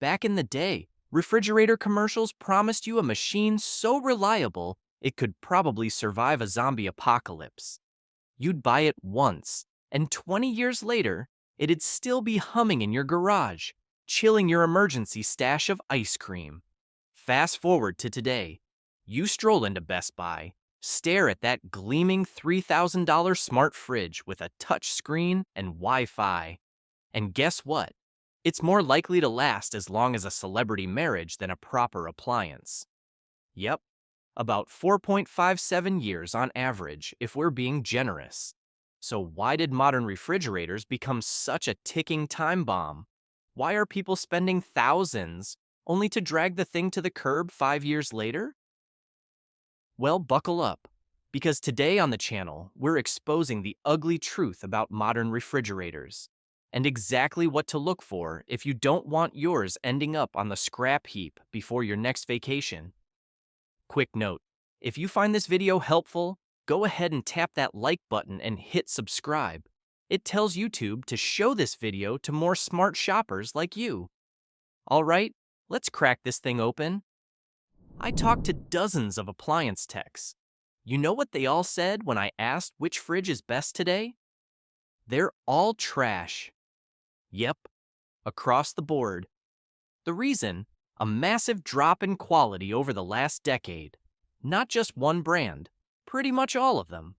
Back in the day, refrigerator commercials promised you a machine so reliable it could probably survive a zombie apocalypse. You'd buy it once, and 20 years later, it'd still be humming in your garage, chilling your emergency stash of ice cream. Fast forward to today. You stroll into Best Buy, stare at that gleaming $3,000 smart fridge with a touch screen and Wi-Fi. And guess what? It's more likely to last as long as a celebrity marriage than a proper appliance. Yep, about 4.57 years on average if we're being generous. So why did modern refrigerators become such a ticking time bomb? Why are people spending thousands only to drag the thing to the curb 5 years later? Well, buckle up, because today on the channel, we're exposing the ugly truth about modern refrigerators and exactly what to look for if you don't want yours ending up on the scrap heap before your next vacation. Quick note, if you find this video helpful, go ahead and tap that like button and hit subscribe. It tells YouTube to show this video to more smart shoppers like you. All right, let's crack this thing open. I talked to dozens of appliance techs. You know what they all said when I asked which fridge is best today? They're all trash. Yep, across the board. The reason? A massive drop in quality over the last decade. Not just one brand, pretty much all of them.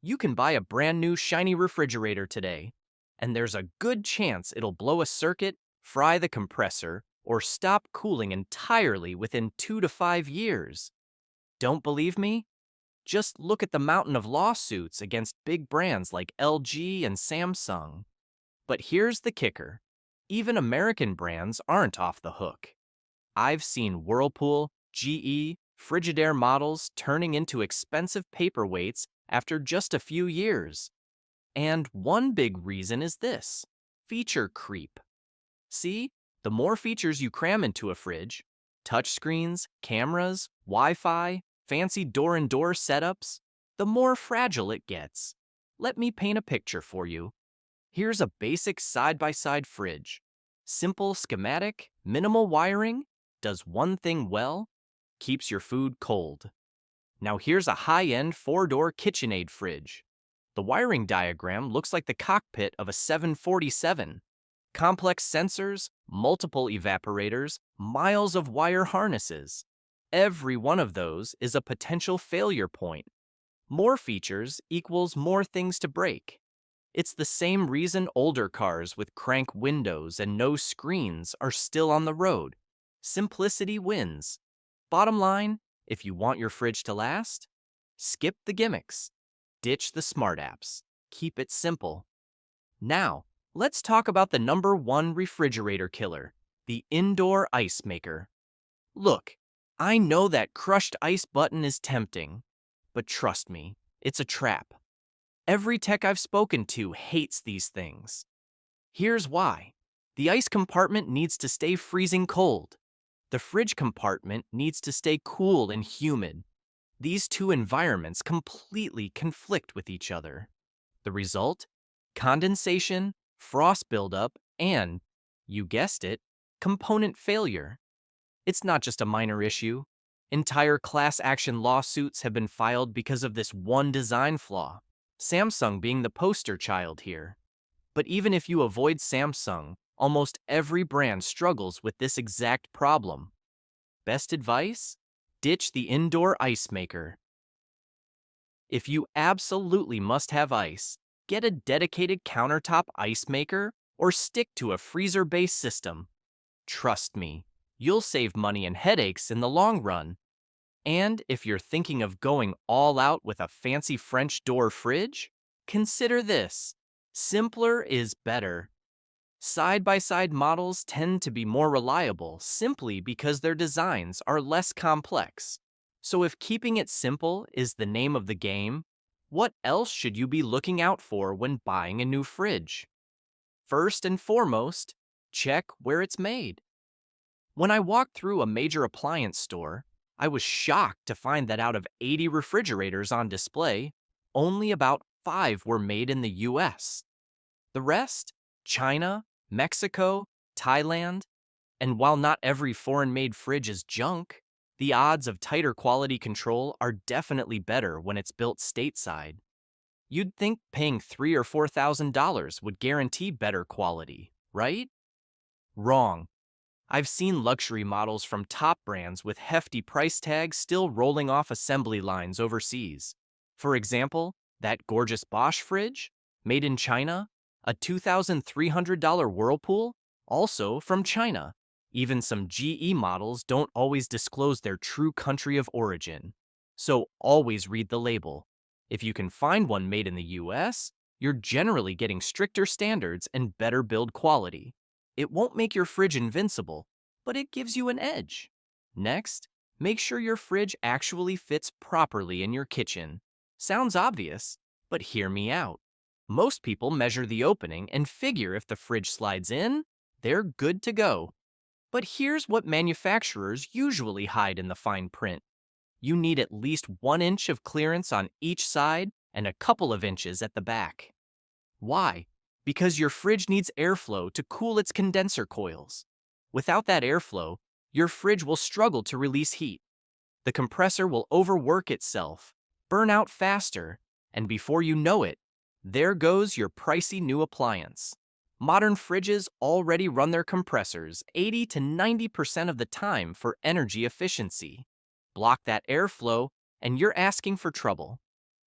You can buy a brand new shiny refrigerator today, and there's a good chance it'll blow a circuit, fry the compressor, or stop cooling entirely within 2 to 5 years. Don't believe me? Just look at the mountain of lawsuits against big brands like LG and Samsung. But here's the kicker. Even American brands aren't off the hook. I've seen Whirlpool, GE, Frigidaire models turning into expensive paperweights after just a few years. And one big reason is this: feature creep. See, the more features you cram into a fridge, touchscreens, cameras, Wi-Fi, fancy door-and-door setups, the more fragile it gets. Let me paint a picture for you. Here's a basic side-by-side fridge. Simple schematic, minimal wiring, does one thing well, keeps your food cold. Now here's a high-end 4-door KitchenAid fridge. The wiring diagram looks like the cockpit of a 747. Complex sensors, multiple evaporators, miles of wire harnesses. Every one of those is a potential failure point. More features equals more things to break. It's the same reason older cars with crank windows and no screens are still on the road. Simplicity wins. Bottom line, if you want your fridge to last, skip the gimmicks. Ditch the smart apps. Keep it simple. Now, let's talk about the #1 refrigerator killer, the indoor ice maker. Look, I know that crushed ice button is tempting, but trust me, it's a trap. Every tech I've spoken to hates these things. Here's why. The ice compartment needs to stay freezing cold. The fridge compartment needs to stay cool and humid. These two environments completely conflict with each other. The result? Condensation, frost buildup, and, you guessed it, component failure. It's not just a minor issue. Entire class action lawsuits have been filed because of this one design flaw, Samsung being the poster child here. But even if you avoid Samsung, almost every brand struggles with this exact problem. Best advice? Ditch the indoor ice maker. If you absolutely must have ice, get a dedicated countertop ice maker or stick to a freezer-based system. Trust me, you'll save money and headaches in the long run. And if you're thinking of going all out with a fancy French door fridge, consider this. Simpler is better. Side-by-side models tend to be more reliable simply because their designs are less complex. So if keeping it simple is the name of the game, what else should you be looking out for when buying a new fridge? First and foremost, check where it's made. When I walked through a major appliance store, I was shocked to find that out of 80 refrigerators on display, only about 5 were made in the US. The rest? China, Mexico, Thailand. And while not every foreign-made fridge is junk, the odds of tighter quality control are definitely better when it's built stateside. You'd think paying $3,000 or $4,000 would guarantee better quality, right? Wrong. I've seen luxury models from top brands with hefty price tags still rolling off assembly lines overseas. For example, that gorgeous Bosch fridge, made in China, a $2,300 Whirlpool, also from China. Even some GE models don't always disclose their true country of origin. So always read the label. If you can find one made in the US, you're generally getting stricter standards and better build quality. It won't make your fridge invincible, but it gives you an edge. Next, make sure your fridge actually fits properly in your kitchen. Sounds obvious, but hear me out. Most people measure the opening and figure if the fridge slides in, they're good to go. But here's what manufacturers usually hide in the fine print. You need at least 1 inch of clearance on each side and a couple of inches at the back. Why? Because your fridge needs airflow to cool its condenser coils. Without that airflow, your fridge will struggle to release heat. The compressor will overwork itself, burn out faster, and before you know it, there goes your pricey new appliance. Modern fridges already run their compressors 80 to 90% of the time for energy efficiency. Block that airflow, and you're asking for trouble.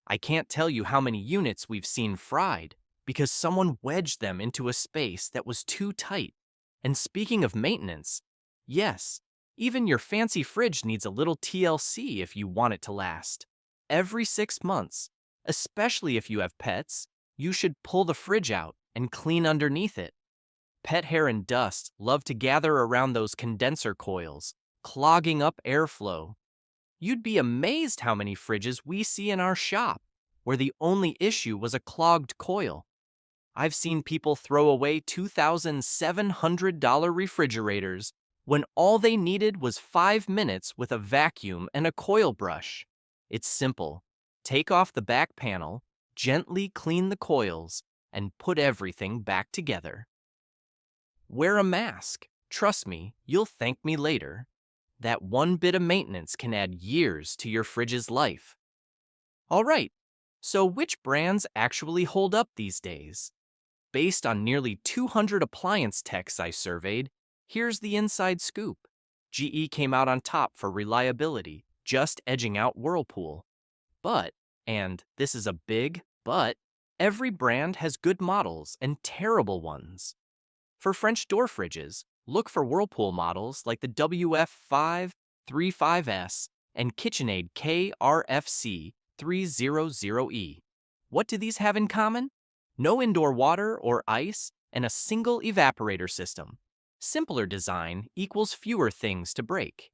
I can't tell you how many units we've seen fried because someone wedged them into a space that was too tight. And speaking of maintenance, yes, even your fancy fridge needs a little TLC if you want it to last. Every 6 months, especially if you have pets, you should pull the fridge out and clean underneath it. Pet hair and dust love to gather around those condenser coils, clogging up airflow. You'd be amazed how many fridges we see in our shop where the only issue was a clogged coil. I've seen people throw away $2,700 refrigerators when all they needed was 5 minutes with a vacuum and a coil brush. It's simple. Take off the back panel, gently clean the coils, and put everything back together. Wear a mask. Trust me, you'll thank me later. That one bit of maintenance can add years to your fridge's life. All right, so which brands actually hold up these days? Based on nearly 200 appliance techs I surveyed, here's the inside scoop. GE came out on top for reliability, just edging out Whirlpool. But, and this is a big but, every brand has good models and terrible ones. For French door fridges, look for Whirlpool models like the WF535S and KitchenAid KRFC 300E. What do these have in common? No indoor water or ice and a single evaporator system. Simpler design equals fewer things to break.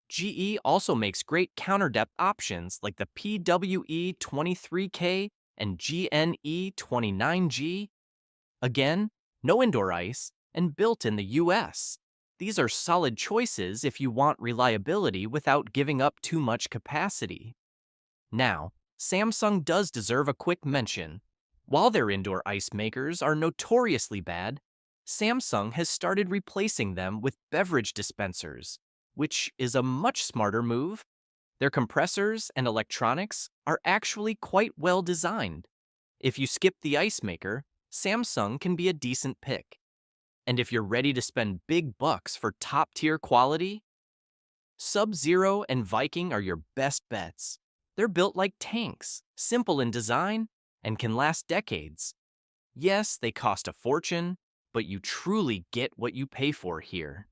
GE also makes great counter-depth options like the PWE23K and GNE29G. Again, no indoor ice, and built in the US. These are solid choices if you want reliability without giving up too much capacity. Now, Samsung does deserve a quick mention. While their indoor ice makers are notoriously bad, Samsung has started replacing them with beverage dispensers, which is a much smarter move. Their compressors and electronics are actually quite well designed. If you skip the ice maker, Samsung can be a decent pick. And if you're ready to spend big bucks for top-tier quality, Sub-Zero and Viking are your best bets. They're built like tanks, simple in design, and can last decades. Yes, they cost a fortune, but you truly get what you pay for here.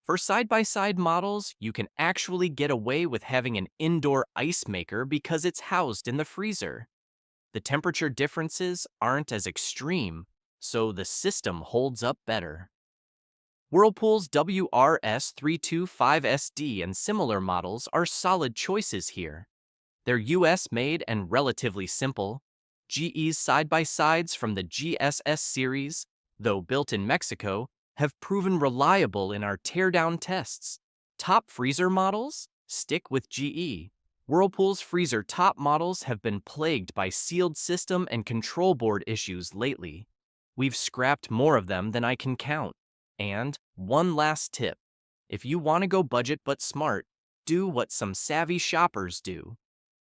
For side-by-side models, you can actually get away with having an indoor ice maker because it's housed in the freezer. The temperature differences aren't as extreme, so the system holds up better. Whirlpool's WRS325SD and similar models are solid choices here. They're US-made and relatively simple. GE's side-by-sides from the GSS series, though built in Mexico, have proven reliable in our teardown tests. Top freezer models? Stick with GE. Whirlpool's freezer top models have been plagued by sealed system and control board issues lately. We've scrapped more of them than I can count. And one last tip. If you want to go budget but smart, do what some savvy shoppers do.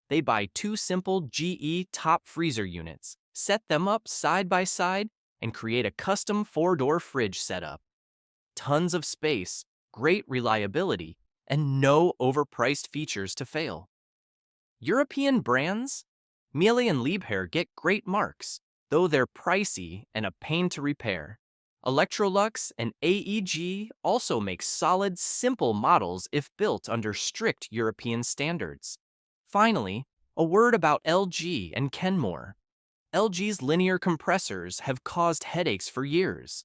They buy two simple GE top freezer units, set them up side by side, and create a custom 4-door fridge setup. Tons of space, great reliability, and no overpriced features to fail. European brands? Miele and Liebherr get great marks, though they're pricey and a pain to repair. Electrolux and AEG also make solid, simple models if built under strict European standards. Finally, a word about LG and Kenmore. LG's linear compressors have caused headaches for years.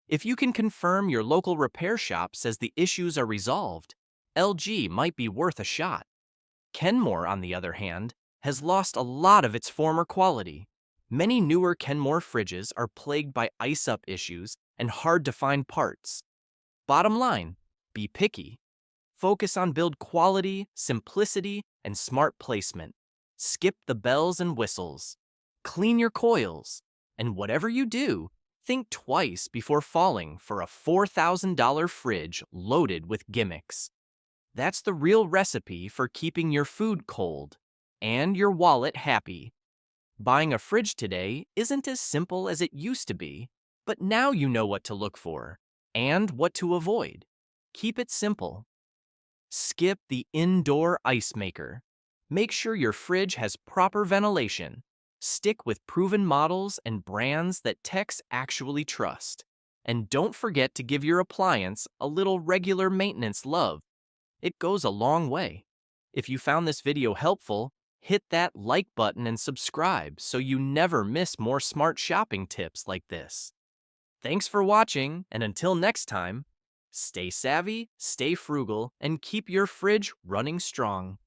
If you can confirm your local repair shop says the issues are resolved, LG might be worth a shot. Kenmore, on the other hand, has lost a lot of its former quality. Many newer Kenmore fridges are plagued by ice-up issues and hard-to-find parts. Bottom line, be picky. Focus on build quality, simplicity, and smart placement. Skip the bells and whistles. Clean your coils. And whatever you do, think twice before falling for a $4,000 fridge loaded with gimmicks. That's the real recipe for keeping your food cold and your wallet happy. Buying a fridge today isn't as simple as it used to be, but now you know what to look for and what to avoid. Keep it simple. Skip the indoor ice maker. Make sure your fridge has proper ventilation. Stick with proven models and brands that techs actually trust. And don't forget to give your appliance a little regular maintenance love. It goes a long way. If you found this video helpful, hit that like button and subscribe so you never miss more smart shopping tips like this. Thanks for watching, and until next time, stay savvy, stay frugal, and keep your fridge running strong.